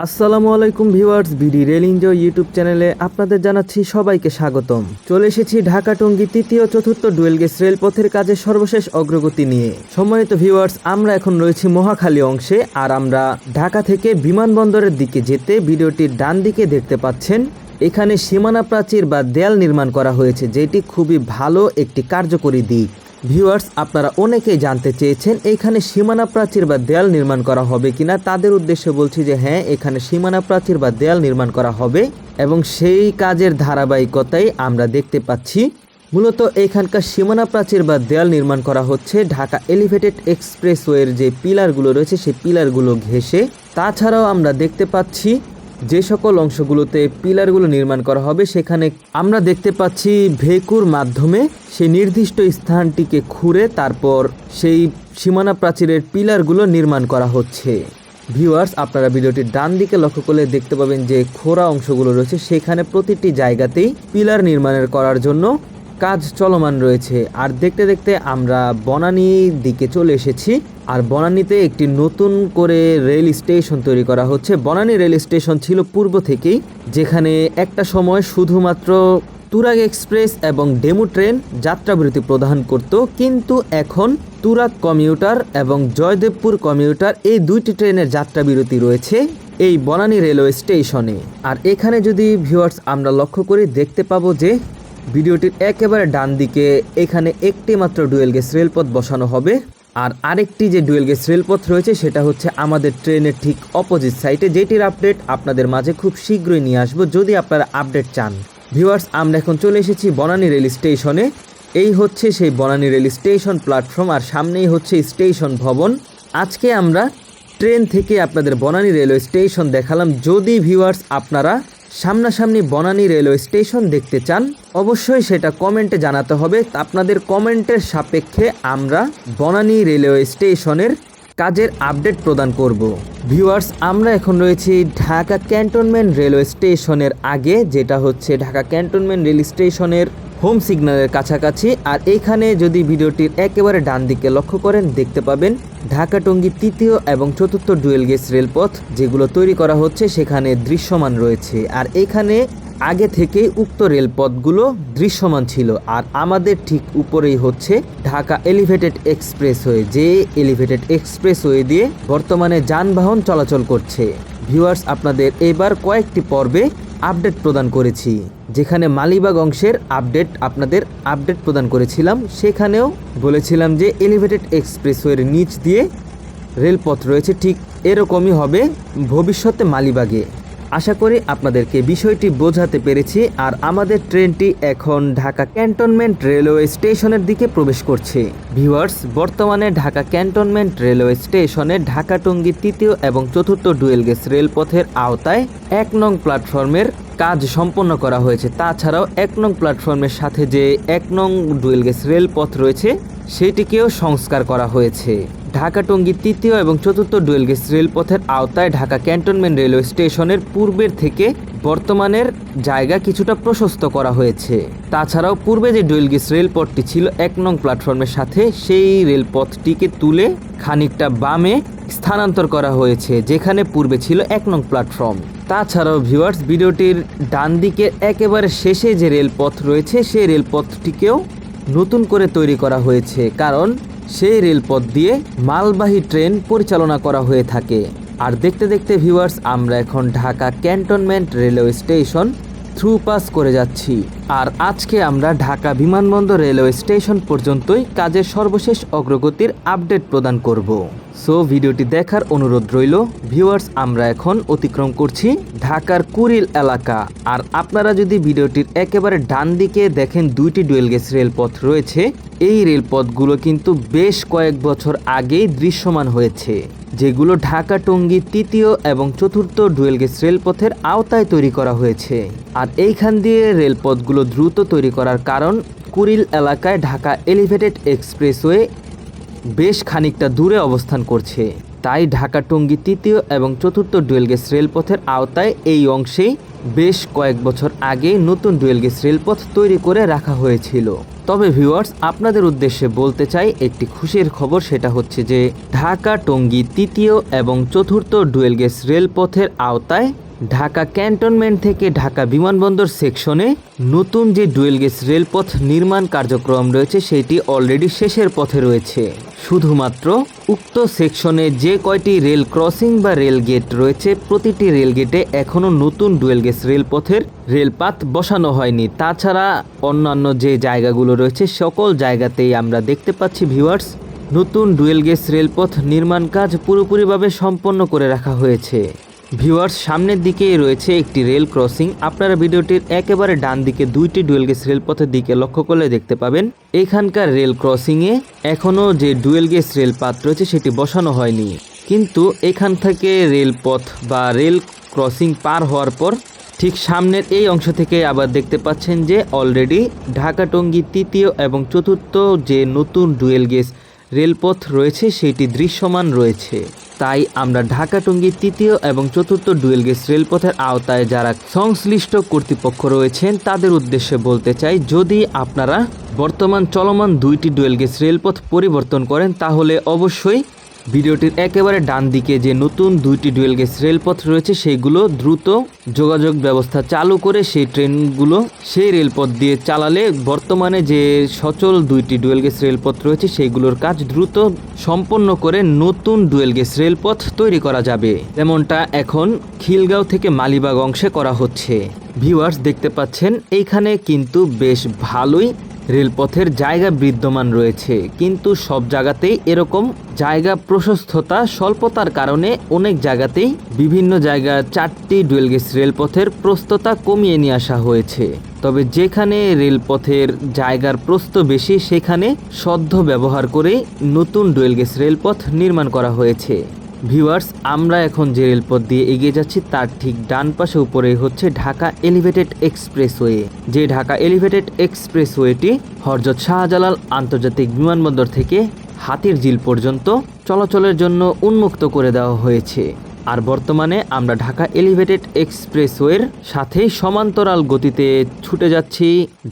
আসসালামু আলাইকুম viewers, BD rail enjoy YouTube চ্যানেলে আপনাদের জানাচ্ছি সবাইকে স্বাগতম। চলে এসেছি ঢাকা টঙ্গী তৃতীয় চতুর্থ ডুয়েল গেজ রেলপথের কাজের সর্বশেষ অগ্রগতি নিয়ে। সম্মানিত ভিউয়ার্স, আমরা এখন রয়েছি মহাখালী অংশে, আর আমরা ঢাকা থেকে বিমানবন্দরের দিকে যেতে ভিডিওটির ডান দিকে দেখতে পাচ্ছেন এখানে সীমানা প্রাচীর বা দেয়াল নির্মাণ করা হয়েছে, যেটি খুবই ভালো একটি কার্যকরী দিক। ভিউয়ার্স, আপনারা অনেকেই জানতে চেয়েছেন এখানে সীমানা প্রাচীর বা দেয়াল নির্মাণ করা হবে কিনা। তাদের উদ্দেশ্যে বলছি যে হ্যাঁ, এখানে সীমানা প্রাচীর বা দেয়াল নির্মাণ করা হবে এবং সেই কাজের ধারাবাহিকতাই আমরা দেখতে পাচ্ছি। মূলত এখানকার সীমানা প্রাচীর বা দেয়াল নির্মাণ করা হচ্ছে ঢাকা এলিভেটেড এক্সপ্রেসওয়ের যে পিলারগুলো রয়েছে সেই পিলারগুলো ঘেঁষে। তাছাড়াও আমরা দেখতে পাচ্ছি যে সকল অংশগুলোতে পিলারগুলো নির্মাণ করা হবে সেখানে আমরা দেখতে পাচ্ছি ভেকুর মাধ্যমে সেই নির্দিষ্ট স্থানটিকে খুঁড়ে তারপর সেই সীমানা প্রাচীরের পিলারগুলো নির্মাণ করা হচ্ছে। ভিউয়ার্স, আপনারা ভিডিওটির ডান দিকে লক্ষ্য করলে দেখতে পাবেন যে খোঁড়া অংশগুলো রয়েছে সেখানে প্রতিটি জায়গাতেই পিলার নির্মাণের করার জন্য কাজ চলমান রয়েছে। আর দেখতে দেখতে আমরা বনানীর দিকে চলে এসেছি, আর বনানীতে একটি নতুন করে রেল স্টেশন তৈরি করা হচ্ছে। বনানী রেল স্টেশন ছিল পূর্ব থেকেই, যেখানে একটা সময় শুধুমাত্র তুরাগ এক্সপ্রেস এবং ডেমু ট্রেন যাত্রাবিরতি প্রদান করত, কিন্তু এখন তুরাগ কমিউটার এবং জয়দেবপুর কমিউটার এই দুইটি ট্রেনের যাত্রাবিরতি রয়েছে এই বনানী রেলওয়ে স্টেশনে। আর এখানে যদি ভিউয়ার্স আমরা লক্ষ্য করি দেখতে পাবো যে ভিডিওটির একেবারে ডান দিকে এখানে একটি মাত্র ডুয়েল গেজ রেলপথ বসানো হবে, আর আরেকটি যে ডুয়েল গেজ রেলপথ রয়েছে সেটা হচ্ছে আমাদের ট্রেনের ঠিক অপোজিট সাইডে, যেটির আপডেট আপনাদের মাঝে খুব শীঘ্রই নিয়ে আসবো যদি আপনারা আপডেট চান। ভিউয়ার্স, আমরা এখন চলে এসেছি বনানী রেল স্টেশনে। এই হচ্ছে সেই বনানী রেল স্টেশন প্ল্যাটফর্ম, আর সামনেই হচ্ছে স্টেশন ভবন। আজকে আমরা ট্রেন থেকে আপনাদের বনানী রেলওয়ে স্টেশন দেখালাম। যদি ভিউয়ার্স আপনারা সামনাসামনি বনানী রেলওয়ে স্টেশন দেখতে চান অবশ্যই সেটা কমেন্টে জানাতে হবে। আপনাদের কমেন্টের সাপেক্ষে আমরা বনানী রেলওয়ে স্টেশনের কাজের আপডেট প্রদান করব। ভিউয়ার্স, আমরা এখন রয়েছি ঢাকা ক্যান্টনমেন্ট রেলওয়ে স্টেশনের আগে, যেটা হচ্ছে ঢাকা ক্যান্টনমেন্ট রেল স্টেশনের হোম সিগন্যালের কাছাকাছি। আর এইখানে যদি ভিডিওটির একেবারে ডান দিকে লক্ষ্য করেন দেখতে পাবেন ঢাকা টঙ্গী তৃতীয় এবং চতুর্থ ডুয়েল গেজ রেলপথ যেগুলো তৈরি করা হচ্ছে সেখানে দৃশ্যমান রয়েছে। আর এখানে আগে থেকেই উক্ত রেলপথগুলো দৃশ্যমান ছিল। আর আমাদের ঠিক উপরেই হচ্ছে ঢাকা এলিভেটেড এক্সপ্রেসওয়ে, যে এলিভেটেড এক্সপ্রেসওয়ে দিয়ে বর্তমানে যানবাহন চলাচল করছে। ভিউয়ার্স, আপনাদের এবার কয়েকটি পর্বে আপডেট প্রদান করেছি, যেখানে মালিবাগ অংশের আপনাদের আপডেট প্রদান করেছিলাম। সেখানেও বলেছিলাম যে এলিভেটেড এক্সপ্রেসওয়ের নিচ দিয়ে রেলপথ রয়েছে, ঠিক এরকমই হবে ভবিষ্যতে মালিবাগে। আশা করি আপনাদেরকে বিষয়টি বোঝাতে পেরেছি। আর আমাদের ট্রেনটি এখন ঢাকা ক্যান্টনমেন্ট রেলওয়ে স্টেশনের দিকে প্রবেশ করছে। ভিউয়ার্স, বর্তমানে ঢাকা ক্যান্টনমেন্ট রেলওয়ে স্টেশনে ঢাকা টঙ্গী তৃতীয় এবং চতুর্থ ডুয়েল গেজ রেলপথের আওতায় 1 নং প্ল্যাটফর্মের কাজ সম্পন্ন করা হয়েছে। তাছাড়াও 1 নং প্ল্যাটফর্মের সাথে যে 1 নং ডুয়েল গেজ রেলপথ রয়েছে সেটিকেও সংস্কার করা হয়েছে। ঢাকা টঙ্গী তৃতীয় এবং চতুর্থ ডুয়েল গেজ রেলপথের আওতায় ঢাকা ক্যান্টনমেন্ট রেলওয়ে স্টেশনের পূর্বের থেকে বর্তমানের জায়গা কিছুটা প্রশস্ত করা হয়েছে। তাছাড়াও পূর্বে যে ডুয়েল গেজ রেলপথটি ছিল 1 নং প্ল্যাটফর্মের সাথে, সেই রেলপথটিকে তুলে খানিকটা বামে স্থানান্তর করা হয়েছে, যেখানে পূর্বে ছিল 1 নং প্ল্যাটফর্ম। তাছাড়াও ভিউয়ার্স, ভিডিওটির ডান দিকের একেবারে শেষে যে রেলপথ রয়েছে সেই রেলপথটিকেও নতুন করে তৈরি করা হয়েছে, কারণ সেই রেলপথ দিয়ে মালবাহী ট্রেন পরিচালনা করা হয়ে থাকে। আর দেখতে দেখতে ভিউয়ার্স, আমরা এখন Dhaka cantonment railway station through pass করে যাচ্ছি। আর আজকে আমরা ঢাকা বিমানবন্দর রেলওয়ে স্টেশন পর্যন্তই কাজের সর্বশেষ অগ্রগতির আপডেট প্রদান করব। সো ভিডিওটি দেখার অনুরোধ রইল। ভিউয়ার্স, আমরা এখন অতিক্রম করছি ঢাকার কুড়িল এলাকা। আর আপনারা যদি ভিডিওটির একেবারে ডান দিকে দেখেন দুইটি ডুয়েল গেজ রেলপথ রয়েছে। এই রেলপথগুলো কিন্তু বেশ কয়েক বছর আগেই দৃশ্যমান হয়েছে, যেগুলো ঢাকা টঙ্গী তৃতীয় এবং চতুর্থ ডুয়েল গেজ রেলপথের আওতায় তৈরি করা হয়েছে। আর এইখান দিয়ে রেলপথগুলো দ্রুত তৈরি করার কারণ কুড়িল এলাকায় ঢাকা এলিভেটেড এক্সপ্রেসওয়ে বেশ খানিকটা দূরে অবস্থান করছে। তাই ঢাকা টঙ্গী তৃতীয় এবং চতুর্থ ডুয়েল গেজ রেলপথের আওতায় এই অংশেই বেশ কয়েক বছর আগে নতুন ডুয়েল গেজ রেলপথ তৈরি করে রাখা হয়েছিল। তবে ভিউয়ার্স, আপনাদের উদ্দেশ্যে বলতে চাই একটি খুশির খবর, সেটা হচ্ছে যে ঢাকা টঙ্গী তৃতীয় এবং চতুর্থ ডুয়েল গেজ রেলপথের আওতায় ঢাকা ক্যান্টনমেন্ট থেকে ঢাকা বিমানবন্দর সেকশনে নতুন যে ডুয়েল গেজ রেলপথ নির্মাণ কার্যক্রম রয়েছে সেটি অলরেডি শেষের পথে রয়েছে। শুধুমাত্র উক্ত সেকশনে যে কয়টি রেল ক্রসিং বা রেল গেট রয়েছে প্রতিটি রেল গেটে এখনও নতুন ডুয়েল গেজ রেলপথের রেলপাত বসানো হয়নি। তাছাড়া অন্যান্য যে জায়গাগুলো রয়েছে সকল জায়গাতেই আমরা দেখতে পাচ্ছি ভিউয়ার্স, নতুন ডুয়েল গেজ রেলপথ নির্মাণ কাজ পুরোপুরিভাবে সম্পন্ন করে রাখা হয়েছে। ভিউয়ার্স, সামনের দিকেই রয়েছে একটি রেল ক্রসিং। আপনারা ভিডিওটির একেবারে ডান দিকে দুইটি ডুয়েল গেজ রেলপথের দিকে লক্ষ্য করলে দেখতে পাবেন এখানকার রেল ক্রসিংয়ে এখনও যে ডুয়েল গেজ রেলপাত রয়েছে সেটি বসানো হয়নি, কিন্তু এখান থেকে রেলপথ বা রেল ক্রসিং পার হওয়ার পর ঠিক সামনের এই অংশ থেকে আবার দেখতে পাচ্ছেন যে অলরেডি ঢাকা টঙ্গী তৃতীয় এবং চতুর্থ যে নতুন ডুয়েল গেজ রেলপথ রয়েছে সেটি দৃশ্যমান রয়েছে। তাই আমরা ঢাকা টঙ্গী তৃতীয় এবং চতুর্থ ডুয়েল গেজ রেলপথের আওতায় যারা সংশ্লিষ্ট কর্তৃপক্ষ রয়েছেন তাদের উদ্দেশ্যে বলতে চাই, যদি আপনারা বর্তমান চলমান দুইটি ডুয়েল গেজ রেলপথ পরিবর্তন করেন তাহলে অবশ্যই ভিডিওটির একেবারে ডান দিকে যে নতুন দুইটি ডুয়েল গেজ রেলপথ রয়েছে সেইগুলো দ্রুত যোগাযোগ ব্যবস্থা চালু করে সেই ট্রেনগুলো সেই রেলপথ দিয়ে চালালে বর্তমানে যে সচল দুইটি ডুয়েল গেজ রেলপথ রয়েছে সেইগুলোর কাজ দ্রুত সম্পন্ন করে নতুন ডুয়েল গেজ রেলপথ তৈরি করা যাবে, যেমনটা এখন খিলগাঁও থেকে মালিবাগ অংশে করা হচ্ছে। ভিউয়ার্স, দেখতে পাচ্ছেন এইখানে কিন্তু বেশ ভালোই রেলপথের জায়গা বিদ্যমান রয়েছে, কিন্তু সব জায়গাতেই এরকম জায়গা প্রশস্ততা স্বল্পতার কারণে অনেক জায়গাতেই বিভিন্ন জায়গা চারটি ডুয়েল গেজ রেলপথের প্রস্ততা কমিয়ে নিয়ে আসা হয়েছে। তবে যেখানে রেলপথের জায়গার প্রস্থ বেশি সেখানে সদ্য ব্যবহার করে নতুন ডুয়েল গেজ রেলপথ নির্মাণ করা হয়েছে। ভিউয়ার্স, আমরা এখন যে রেলপথ দিয়ে এগিয়ে যাচ্ছি তার ঠিক ডান পাশে উপরে হচ্ছে ঢাকা এলিভেটেড এক্সপ্রেসওয়ে। যে ঢাকা এলিভেটেড এক্সপ্রেসওয়েটি হযরত শাহজালাল আন্তর্জাতিক বিমানবন্দর থেকে হাতিরঝিল পর্যন্ত চলাচলের জন্য উন্মুক্ত করে দেওয়া হয়েছে। আর বর্তমানে আমরা ঢাকা এলিভেটেড এক্সপ্রেসওয়ের সাথে সমান্তরাল গতিতে ছুটে যাচ্ছি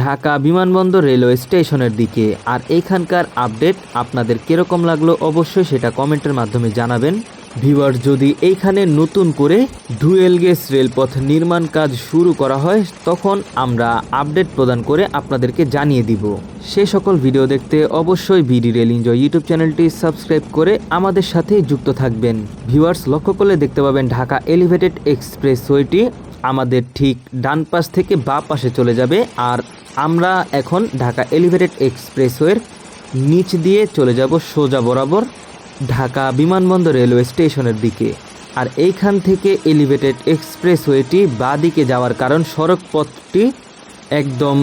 ঢাকা বিমানবন্দর রেলওয়ে স্টেশনের দিকে। আর এইখানকার আপডেট আপনাদের কিরকম লাগলো অবশ্যই সেটা কমেন্টের মাধ্যমে জানাবেন। ভিউয়ার্স, যদি এইখানে নতুন করে ডুয়েল গেজ রেলপথ নির্মাণ কাজ শুরু করা হয় তখন আমরা আপডেট প্রদান করে আপনাদেরকে জানিয়ে দিব। সে সকল ভিডিও দেখতে অবশ্যই বিডি রেল এনজয় ইউটিউব চ্যানেলটি সাবস্ক্রাইব করে আমাদের সাথে যুক্ত থাকবেন। ভিউয়ার্স, লক্ষ্য করলে দেখতে পাবেন ঢাকা এলিভেটেড এক্সপ্রেসওয়েটি আমাদের ঠিক ডান পাশ থেকে বাঁ পাশে চলে যাবে। আর আমরা এখন ঢাকা এলিভেটেড এক্সপ্রেসওয়ের নিচ দিয়ে চলে যাব সোজা বরাবর ঢাকা বিমানবন্দর রেলওয়ে স্টেশনের দিকে। আর এইখান থেকে এলিভেটেড এক্সপ্রেসওয়েটি বাঁ দিকে যাওয়ার কারণ সড়ক পথটি একদম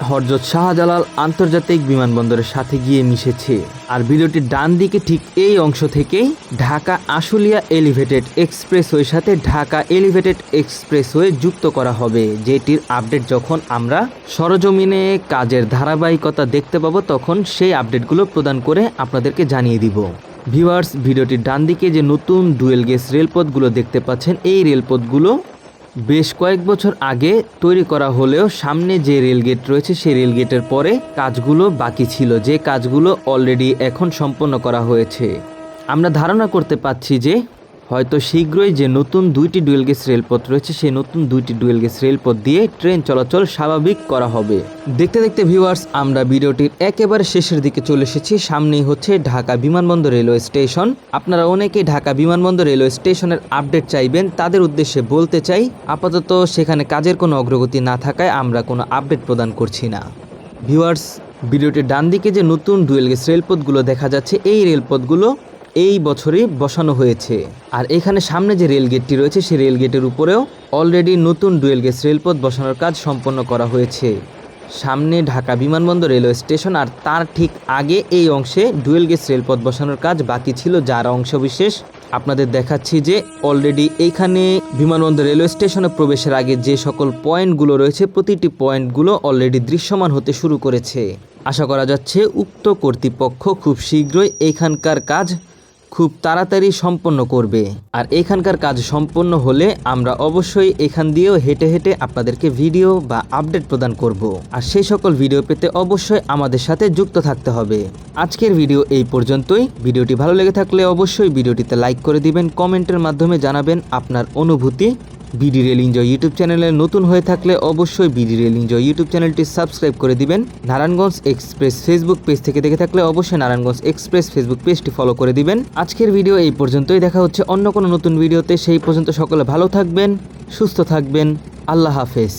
হযরত শাহজালাল আন্তর্জাতিক বিমানবন্দরের সাথে গিয়ে মিশেছে। আর ভিডিওটির ডান দিকে ঠিক এই অংশ থেকেই ঢাকা আশুলিয়া এলিভেটেড এক্সপ্রেসওয়ের সাথে ঢাকা এলিভেটেড এক্সপ্রেসওয়ে যুক্ত করা হবে, যেটির আপডেট যখন আমরা সরজমিনে কাজের ধারাবাহিকতা দেখতে পাবো তখন সেই আপডেটগুলো প্রদান করে আপনাদেরকে জানিয়ে দিব। ভিউয়ার্স, ভিডিওটির ডান দিকে যে নতুন ডুয়েল গেজ রেলপথগুলো দেখতে পাচ্ছেন এই রেলপথগুলো বেশ কয়েক বছর আগে তৈরি করা হলেও সামনে যে রেলগেট রয়েছে সেই রেলগেটের পরে কাজগুলো বাকি ছিল, যে কাজগুলো অলরেডি এখন সম্পন্ন করা হয়েছে। আমরা ধারণা করতে পারছি যে হয়তো শীঘ্রই যে নতুন দুইটি ডুয়েল গেজ রেলপথ রয়েছে সেই নতুন দুইটি ডুয়েল গেজ রেলপথ দিয়ে ট্রেন চলাচল স্বাভাবিক করা হবে। দেখতে দেখতে ভিউয়ার্স, আমরা ভিডিওটির একেবারে শেষের দিকে চলে এসেছি। সামনেই হচ্ছে ঢাকা বিমানবন্দর রেলওয়ে স্টেশন। আপনারা অনেকেই ঢাকা বিমানবন্দর রেলওয়ে স্টেশনের আপডেট চাইবেন, তাদের উদ্দেশ্যে বলতে চাই আপাতত সেখানে কাজের কোনো অগ্রগতি না থাকায় আমরা কোনো আপডেট প্রদান করছি না। ভিউয়ার্স, ভিডিওটির ডান দিকে যে নতুন ডুয়েল গেজ রেলপথগুলো দেখা যাচ্ছে এই রেলপথগুলো এই বছরই বসানো হয়েছে। আর এখানে সামনে যে রেলগেটটি রয়েছে সেই রেলগেটের উপরেও অলরেডি নতুন ডুয়েল গেজ রেলপথ বসানোর কাজ সম্পন্ন করা হয়েছে। সামনে ঢাকা বিমানবন্দর রেলওয়ে স্টেশন আর তার ঠিক আগে এই অংশে ডুয়েল গেজ রেলপথ বসানোর কাজ বাকি ছিল, যার অংশবিশেষ আপনাদের দেখাচ্ছি যে অলরেডি এইখানে বিমানবন্দর রেলওয়ে স্টেশনে প্রবেশের আগে যে সকল পয়েন্টগুলো রয়েছে প্রতিটি পয়েন্টগুলো অলরেডি দৃশ্যমান হতে শুরু করেছে। আশা করা যাচ্ছে উক্ত কর্তৃপক্ষ খুব শীঘ্রই এইখানকার কাজ খুব তাড়াতাড়ি সম্পন্ন করবে। আর এখানকার কাজ সম্পন্ন হলে আমরা অবশ্যই এখান দিয়েও হেঁটে হেঁটে আপনাদেরকে ভিডিও বা আপডেট প্রদান করব। আর সেই সকল ভিডিও পেতে অবশ্যই আমাদের সাথে যুক্ত থাকতে হবে। আজকের ভিডিও এই পর্যন্তই। ভিডিওটি ভালো লেগে থাকলে অবশ্যই ভিডিওটিতে লাইক করে দিবেন, কমেন্টের মাধ্যমে জানাবেন আপনার অনুভূতি। বিডি রেল এনজয় ইউটিউব চ্যানেলে নতুন হয়ে থাকলে অবশ্যই বিডি রেল এনজয় ইউটিউব চ্যানেলটি সাবস্ক্রাইব করে দিবেন। নারায়ণগঞ্জ এক্সপ্রেস ফেসবুক পেজ থেকে দেখে থাকলে অবশ্যই নারায়ণগঞ্জ এক্সপ্রেস ফেসবুক পেজটি ফলো করে দিবেন। আজকের ভিডিও এই পর্যন্তই। দেখা হচ্ছে অন্য কোনো নতুন ভিডিওতে। সেই পর্যন্ত সকলে ভালো থাকবেন, সুস্থ থাকবেন। আল্লাহ হাফেজ।